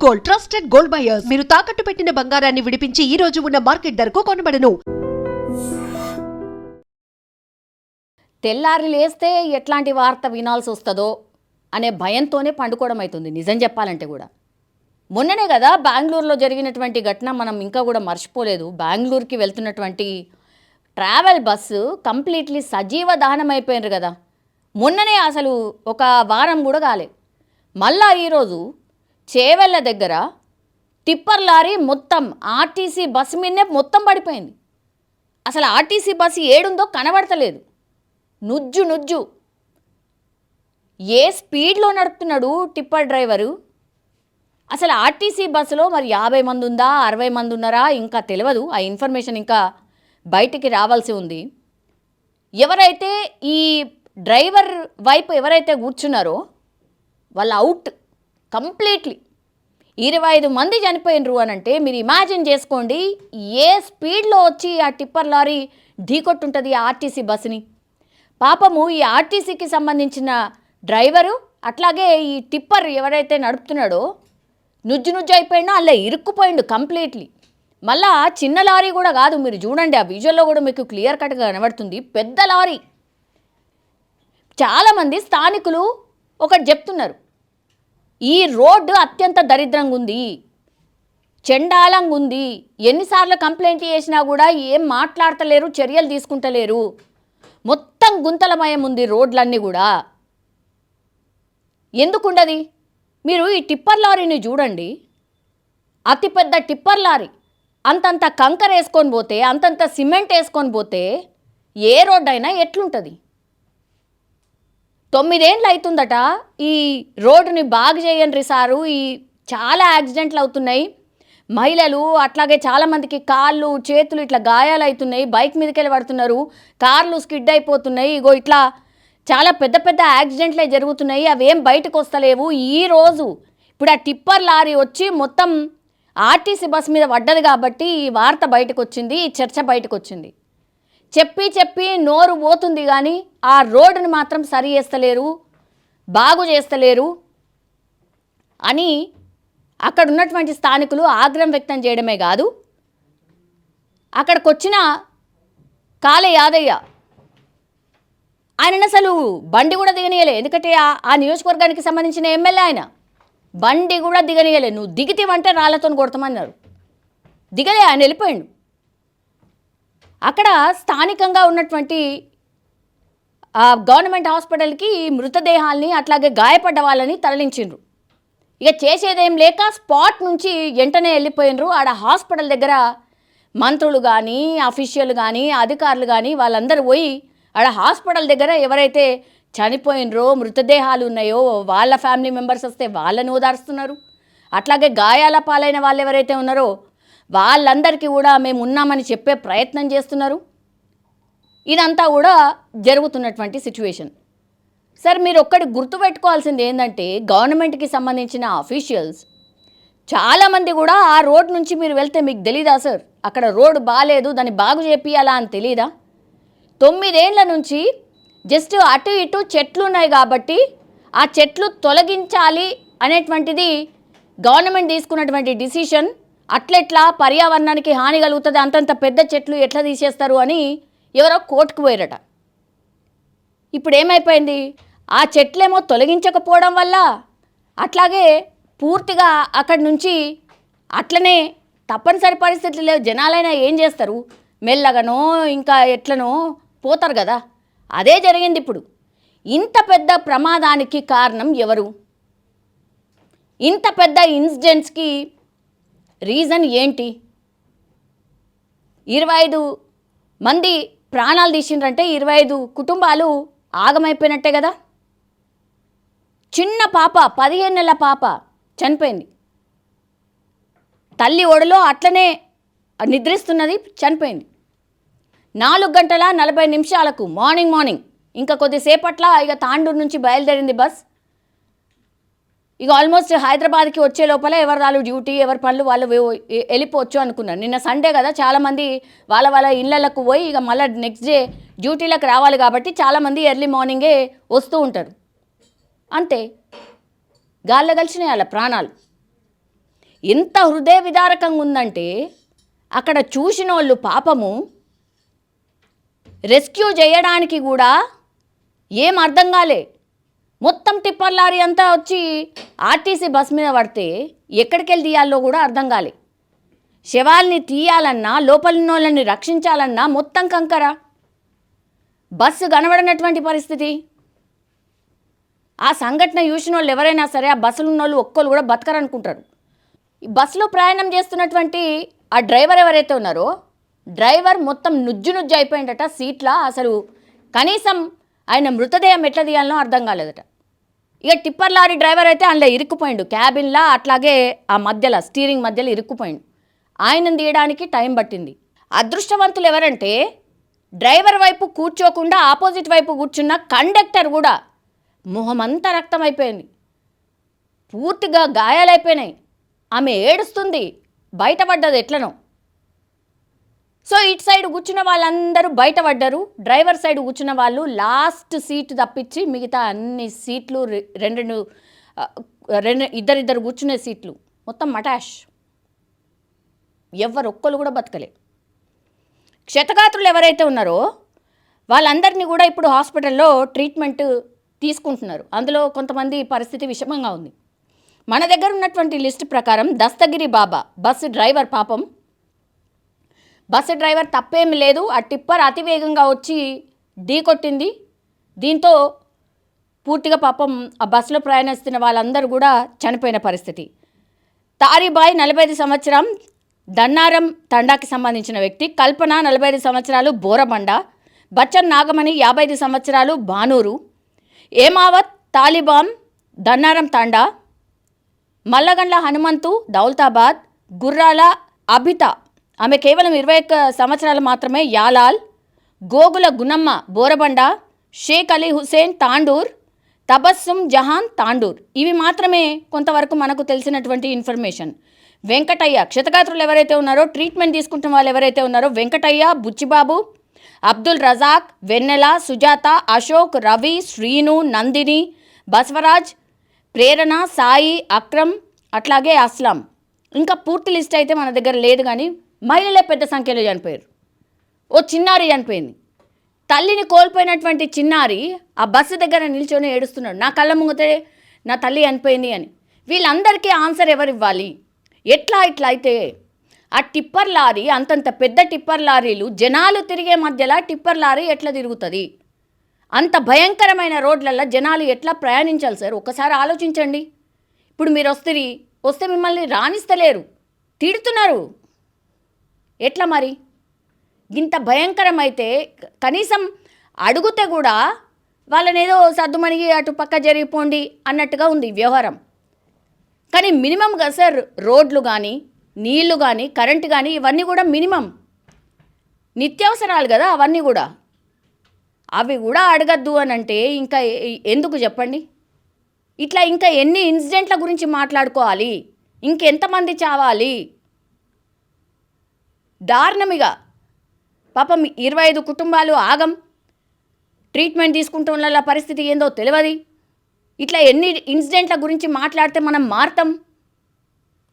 Gold, trusted gold buyers. మీరు తాకట్టు పెట్టిన బంగారాన్ని విడిపించి ఈ రోజు ఉన్న మార్కెట్ ధరకు కొనబడను. తెల్లారి లేస్తే ఎట్లాంటి వార్త వినాల్సి వస్తుందో అనే భయంతోనే పండుకోవడం అవుతుంది నిజం చెప్పాలంటే కూడా. మొన్ననే కదా బెంగళూరులో జరిగినటువంటి ఘటన మనం ఇంకా కూడా మర్చిపోలేదు. బెంగళూరుకి వెళ్తున్నటువంటి ట్రావెల్ బస్సు కంప్లీట్లీ సజీవ దహనం అయిపోయినారు కదా. మొన్ననే అసలు ఒక వారం కూడా కాలే. మళ్ళా ఈరోజు చేవెళ్ళ దగ్గర టిప్పర్ లారీ మొత్తం ఆర్టీసీ బస్సు మీదనే మొత్తం పడిపోయింది. అసలు ఆర్టీసీ బస్సు ఏడుందో కనబడతలేదు. నుజ్జు ఏ స్పీడ్లో నడుపుతున్నాడు టిప్పర్ డ్రైవరు. అసలు ఆర్టీసీ బస్సులో మరి 50 మంది ఉందా 60 మంది ఉన్నారా ఇంకా తెలియదు. ఆ ఇన్ఫర్మేషన్ ఇంకా బయటికి రావాల్సి ఉంది. ఎవరైతే ఈ డ్రైవర్ వైపు ఎవరైతే కూర్చున్నారో వాళ్ళు అవుట్ కంప్లీట్లీ. 25 మంది చనిపోయినరు అని అంటే మీరు ఇమాజిన్ చేసుకోండి ఏ స్పీడ్లో వచ్చి ఆ టిప్పర్ లారీ ఢీకొట్టుంటుంది ఆ ఆర్టీసీ బస్సుని. పాపము ఈ ఆర్టీసీకి సంబంధించిన డ్రైవరు అట్లాగే ఈ టిప్పర్ ఎవరైతే నడుపుతున్నాడో నుజ్జు అయిపోయిండో అలా ఇరుక్కుపోయిండు కంప్లీట్లీ. మళ్ళా చిన్న లారీ కూడా కాదు, మీరు చూడండి ఆ విజువల్లో కూడా మీకు క్లియర్ కట్గా కనబడుతుంది. పెద్ద లారీ. చాలామంది స్థానికులు ఒకటి చెప్తున్నారు, ఈ రోడ్డు అత్యంత దరిద్రంగా ఉంది, చెండాలంగా ఉంది, ఎన్నిసార్లు కంప్లైంట్ చేసినా కూడా ఏం మాట్లాడతలేరు, చర్యలు తీసుకుంటలేరు, మొత్తం గుంతలమయం ఉంది రోడ్లన్నీ కూడా. ఎందుకుండది? మీరు ఈ టిప్పర్ లారీని చూడండి, అతిపెద్ద టిప్పర్ లారీ అంతంత కంకర వేసుకొని పోతే, అంతంత సిమెంట్ వేసుకొని పోతే ఏ రోడ్డు అయినా ఎట్లుంటుంది? 9 ఏళ్ళు అవుతుందట ఈ రోడ్డుని బాగు చేయండి సారు. ఈ చాలా యాక్సిడెంట్లు అవుతున్నాయి, మహిళలు అట్లాగే చాలామందికి కాళ్ళు చేతులు ఇట్లా గాయాలు అవుతున్నాయి, బైక్ మీదకి వెళ్ళి పడుతున్నారు, కార్లు స్కిడ్ అయిపోతున్నాయి, ఇగో ఇట్లా చాలా పెద్ద పెద్ద యాక్సిడెంట్లే జరుగుతున్నాయి, అవేం బయటకు వస్తలేవు. ఈరోజు ఇప్పుడు ఆ టిప్పర్ లారీ వచ్చి మొత్తం ఆర్టీసీ బస్ మీద పడ్డది కాబట్టి ఈ వార్త బయటకు వచ్చింది, ఈ చర్చ బయటకు వచ్చింది. చెప్పి నోరు పోతుంది కానీ ఆ రోడ్డుని మాత్రం సరి చేస్తలేరు, బాగు చేస్తలేరు అని అక్కడ ఉన్నటువంటి స్థానికులు ఆగ్రహం వ్యక్తం చేయడమే కాదు, అక్కడికి వచ్చిన కాళే యాదయ్య ఆయన అసలు బండి కూడా దిగనీయలే. ఎందుకంటే ఆ నియోజకవర్గానికి సంబంధించిన ఎమ్మెల్యే ఆయన. బండి కూడా దిగనీయలే. నువ్వు దిగితేవంటే రాళ్లతో కొడతామన్నారు. దిగలే, ఆయన వెళ్ళిపోయిండు. అక్కడ స్థానికంగా ఉన్నటువంటి గవర్నమెంట్ హాస్పిటల్కి మృతదేహాల్ని అట్లాగే గాయపడ్డ వాళ్ళని తరలించిండ్రు. ఇక చేసేదేం లేక స్పాట్ నుంచి వెంటనే వెళ్ళిపోయినరు. ఆడ హాస్పిటల్ దగ్గర మంత్రులు కానీ అఫీషియల్ కానీ అధికారులు కానీ వాళ్ళందరూ పోయి ఆడ హాస్పిటల్ దగ్గర ఎవరైతే చనిపోయినరో మృతదేహాలు ఉన్నాయో వాళ్ళ ఫ్యామిలీ మెంబర్స్ వస్తే వాళ్ళని ఓదారుస్తున్నారు. అట్లాగే గాయాల పాలైన వాళ్ళు ఎవరైతే ఉన్నారో వాళ్ళందరికీ కూడా మేము ఉన్నామని చెప్పే ప్రయత్నం చేస్తున్నారు. ఇదంతా కూడా జరుగుతున్నటువంటి సిచ్యువేషన్. సార్ మీరు ఒక్కటి గుర్తుపెట్టుకోవాల్సింది ఏంటంటే గవర్నమెంట్కి సంబంధించిన అఫీషియల్స్ చాలామంది కూడా ఆ రోడ్ నుంచి మీరు వెళ్తే మీకు తెలీదా సార్ అక్కడ రోడ్డు బాగాలేదు దాన్ని బాగు చేపియాలా అని తెలీదా? 9 ఏళ్ల నుంచి జస్ట్ అటు ఇటు చెట్లు ఉన్నాయి కాబట్టి ఆ చెట్లు తొలగించాలి అనేటువంటిది గవర్నమెంట్ తీసుకున్నటువంటి డిసిషన్. అట్లెట్లా పర్యావరణానికి హాని కలుగుతుంది, అంతంత పెద్ద చెట్లు ఎట్లా తీసేస్తారు అని ఎవరో కోర్టుకు పోయారట. ఇప్పుడు ఏమైపోయింది, ఆ చెట్లేమో తొలగించకపోవడం వల్ల అట్లాగే పూర్తిగా అక్కడి నుంచి అట్లనే తప్పనిసరి పరిస్థితులు లేవు, జనాలైనా ఏం చేస్తారు, మెల్లగానో ఇంకా ఎట్లనో పోతారు కదా. అదే జరిగింది ఇప్పుడు. ఇంత పెద్ద ప్రమాదానికి కారణం ఎవరు? ఇంత పెద్ద ఇన్సిడెంట్స్కి రీజన్ ఏంటి? 25 మంది ప్రాణాలు తీసిండ్రంటే 25 కుటుంబాలు ఆగమైపోయినట్టే కదా. చిన్న పాప 15 నెలల పాప చనిపోయింది. తల్లి ఒడిలో అట్లనే నిద్రిస్తున్నది, చనిపోయింది. 4 గంటల 40 నిమిషాలకు మార్నింగ్ ఇంకా కొద్దిసేపట్ల ఇక తాండూరు నుంచి బయలుదేరింది బస్. ఇక ఆల్మోస్ట్ హైదరాబాద్కి వచ్చే లోపల ఎవరు వాళ్ళు డ్యూటీ ఎవరి పనులు వాళ్ళు వెళ్ళిపోవచ్చు అనుకున్నారు. నిన్న సండే కదా, చాలామంది వాళ్ళ ఇళ్ళకు పోయి ఇక మళ్ళీ నెక్స్ట్ డే డ్యూటీలకు రావాలి కాబట్టి చాలామంది ఎర్లీ మార్నింగే వస్తూ ఉంటారు. అంతే, గాల్లో కలిసినాయి వాళ్ళ ప్రాణాలు. ఎంత హృదయ విదారకంగా ఉందంటే అక్కడ చూసిన వాళ్ళు పాపము రెస్క్యూ చేయడానికి కూడా ఏం అర్థం కాలే. మొత్తం టిప్పర్ లారీ అంతా వచ్చి ఆర్టీసీ బస్ మీద పడితే ఎక్కడికి వెళ్ళి తీయాలో కూడా అర్థం కాలే. శవాల్ని తీయాలన్నా లోపలిన వాళ్ళని రక్షించాలన్నా మొత్తం కంకర, బస్సు కనబడినటువంటి పరిస్థితి. ఆ సంఘటన చూసిన వాళ్ళు ఎవరైనా సరే ఆ బస్సులో ఉన్న వాళ్ళు ఒక్కరు కూడా బతకరనుకుంటారు. ఈ బస్సులో ప్రయాణం చేస్తున్నటువంటి ఆ డ్రైవర్ ఎవరైతే ఉన్నారో డ్రైవర్ మొత్తం నుజ్జు అయిపోయిందట సీట్లా. అసలు కనీసం ఆయన మృతదేహం ఎట్లా తీయాలనో అర్థం కాలేదట. ఇక టిప్పర్ లారీ డ్రైవర్ అయితే అందులో ఇరుక్కుపోయిండు, క్యాబిన్లా అట్లాగే ఆ మధ్యలో స్టీరింగ్ మధ్యలో ఇరుక్కుపోయిండు. ఆయనను తీయడానికి టైం పట్టింది. అదృష్టవంతులు ఎవరంటే డ్రైవర్ వైపు కూర్చోకుండా ఆపోజిట్ వైపు కూర్చున్న కండక్టర్ కూడా మొహమంతా రక్తం అయిపోయింది, పూర్తిగా గాయాలైపోయినాయి. ఆమె ఏడుస్తుంది, బయటపడ్డది ఎట్లనో. సో ఇటు సైడ్ కూర్చున్న వాళ్ళందరూ బయటపడ్డారు, డ్రైవర్ సైడ్ కూర్చున్న వాళ్ళు లాస్ట్ సీట్ తప్పించి మిగతా అన్ని సీట్లు ఇద్దరిద్దరు కూర్చునే సీట్లు మొత్తం మటాష్. ఎవరు ఒక్కరు కూడా బతకలే. క్షతగాత్రులు ఎవరైతే ఉన్నారో వాళ్ళందరినీ కూడా ఇప్పుడు హాస్పిటల్లో ట్రీట్మెంట్ తీసుకుంటున్నారు. అందులో కొంతమంది పరిస్థితి విషమంగా ఉంది. మన దగ్గర ఉన్నటువంటి లిస్ట్ ప్రకారం దస్తగిరి బాబా బస్సు డ్రైవర్ పాపం, బస్సు డ్రైవర్ తప్పేమి లేదు, ఆ టిప్పర్ అతివేగంగా వచ్చి ఢీకొట్టింది. దీంతో పూర్తిగా పాపం ఆ బస్సులో ప్రయాణిస్తున్న వాళ్ళందరూ కూడా చనిపోయిన పరిస్థితి. తారీబాయ్ 45 సంవత్సరం దన్నారం తండాకి సంబంధించిన వ్యక్తి, కల్పన 45 సంవత్సరాలు బోరబండ, బచ్చన్ నాగమణి 55 సంవత్సరాలు బానూరు, ఏమావత్ తాలిబాన్ దన్నారం తండా, మల్లగండ్ల హనుమంతు దౌలతాబాద్, గుర్రాల అభిత ఆమె కేవలం 21 సంవత్సరాలు మాత్రమే యాలాల్, గోగుల గునమ్మ బోరబండ, షేక్ అలీ హుసేన్ తాండూర్, తబస్సుమ్ జహాన్ తాండూర్. ఇవి మాత్రమే కొంతవరకు మనకు తెలిసినటువంటి ఇన్ఫర్మేషన్. వెంకటయ్య క్షతగాత్రులు ఎవరైతే ఉన్నారో ట్రీట్మెంట్ తీసుకుంటున్న వాళ్ళు ఎవరైతే ఉన్నారో వెంకటయ్య, బుచ్చిబాబు, అబ్దుల్ రజాక్, వెన్నెల, సుజాత, అశోక్, రవి, శ్రీను, నందిని, బసవరాజ్, ప్రేరణ, సాయి, అక్రమ్ అట్లాగే అస్లాం. ఇంకా పూర్తి లిస్ట్ అయితే మన దగ్గర లేదు, కానీ మహిళలే పెద్ద సంఖ్యలో చనిపోయారు. ఓ చిన్నారి చనిపోయింది. తల్లిని కోల్పోయినటువంటి చిన్నారి ఆ బస్సు దగ్గర నిల్చొని ఏడుస్తున్నాడు, నా కళ్ళ ముంగతే నా తల్లి చనిపోయింది అని. వీళ్ళందరికీ ఆన్సర్ ఎవరు ఇవ్వాలి? ఇట్లా అయితే ఆ టిప్పర్ లారీ అంతంత పెద్ద టిప్పర్ లారీలు జనాలు తిరిగే మధ్యలో టిప్పర్ లారీ ఎట్లా తిరుగుతుంది? అంత భయంకరమైన రోడ్లలో జనాలు ఎట్లా ప్రయాణించాలి సార్? ఒకసారి ఆలోచించండి. ఇప్పుడు మీరు వస్తే మిమ్మల్ని రాణిస్తలేరు, తిడుతున్నారు, ఎట్లా మరి? ఇంత భయంకరమైతే కనీసం అడుగుతే కూడా వాళ్ళని ఏదో సర్దుమణిగి అటు పక్క జరిగిపోండి అన్నట్టుగా ఉంది వ్యవహారం. కానీ మినిమంగా సార్ రోడ్లు కానీ నీళ్లు కానీ కరెంటు కానీ ఇవన్నీ కూడా మినిమం నిత్యావసరాలు కదా, అవన్నీ కూడా అవి కూడా అడగద్దు అని అంటే ఇంకా ఎందుకు చెప్పండి? ఇట్లా ఇంకా ఎన్ని ఇన్సిడెంట్ల గురించి మాట్లాడుకోవాలి? ఇంకెంతమంది చావాలి? దారుణమిగా పాపం 25 కుటుంబాలు ఆగం, ట్రీట్మెంట్ తీసుకుంటున్న వాళ్ళ పరిస్థితి ఏందో తెలియదు. ఇట్లా ఎన్ని ఇన్సిడెంట్ల గురించి మాట్లాడితే మనం మారుతాం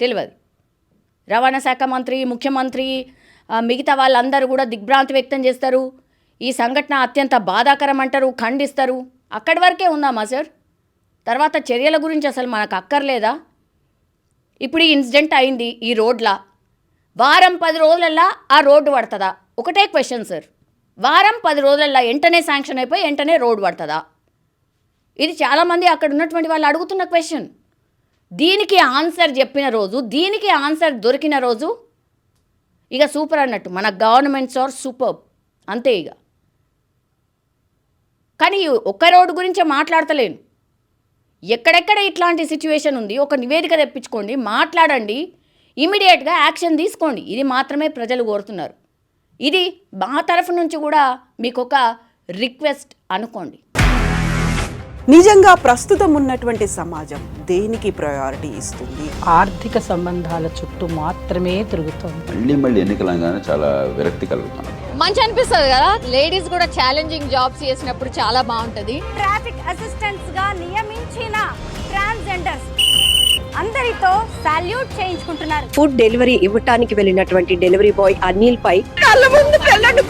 తెలియదు. రవాణా శాఖ మంత్రి, ముఖ్యమంత్రి, మిగతా వాళ్ళందరూ కూడా దిగ్భ్రాంతి వ్యక్తం చేస్తారు. ఈ సంఘటన అత్యంత బాధాకరం అంటారు, ఖండిస్తారు. అక్కడి వరకే ఉందామా సార్? తర్వాత చర్యల గురించి అసలు మనకు అక్కర్లేదా? ఇప్పుడు ఈ ఇన్సిడెంట్ అయింది ఈ రోడ్లా, వారం 10 రోజులల్లా ఆ రోడ్డు పడుతుందా? ఒకటే క్వశ్చన్ సార్. వారం 10 రోజులల్లా వెంటనే శాంక్షన్ అయిపోయి వెంటనే రోడ్డు పడుతుందా? ఇది చాలామంది అక్కడ ఉన్నటువంటి వాళ్ళు అడుగుతున్న క్వశ్చన్. దీనికి ఆన్సర్ చెప్పిన రోజు, దీనికి ఆన్సర్ దొరికిన రోజు ఇక సూపర్ అన్నట్టు. మన గవర్నమెంట్స్ ఆర్ సూపర్ అంతే ఇక. కానీ ఒక్క రోడ్డు గురించే మాట్లాడతలేను. ఎక్కడెక్కడ ఇట్లాంటి సిచ్యువేషన్ ఉంది ఒక నివేదిక తెప్పించుకోండి, మాట్లాడండి, ఇమీడియట్గా యాక్షన్ తీసుకోండి. ఇది మాత్రమే ప్రజలు కోరుతున్నారు. ఇది మా తరఫు నుంచి కూడా మీకు ఒక రిక్వెస్ట్ అనుకోండి. నిజంగా ప్రస్తుతం ఉన్నటువంటి సమాజం దేనికి ప్రయారిటీ ఇస్తుంది? ఆర్థిక సంబంధాల చుట్టూ మాత్రమే తిరుగుతుంది. మళ్ళీ ఎన్నికలంగానే చాలా విరక్తి కలుగుతాం. మంచి అనిపిస్తుంది కదా, లేడీస్ కూడా ఛాలెంజింగ్ జాబ్స్ చేసినప్పుడు చాలా బాగుంటది. ట్రాఫిక్ అసిస్టెంట్స్ గా నియమించిన ట్రాన్స్జెండర్స్ అందరితో సాల్యూట్ చేయించుకుంటున్నారు. ఫుడ్ డెలివరీ ఇవ్వటానికి వెళ్ళినటువంటి డెలివరీ బాయ్ అనిల్ పై కళ్ళ ముందు పెళ్ళండి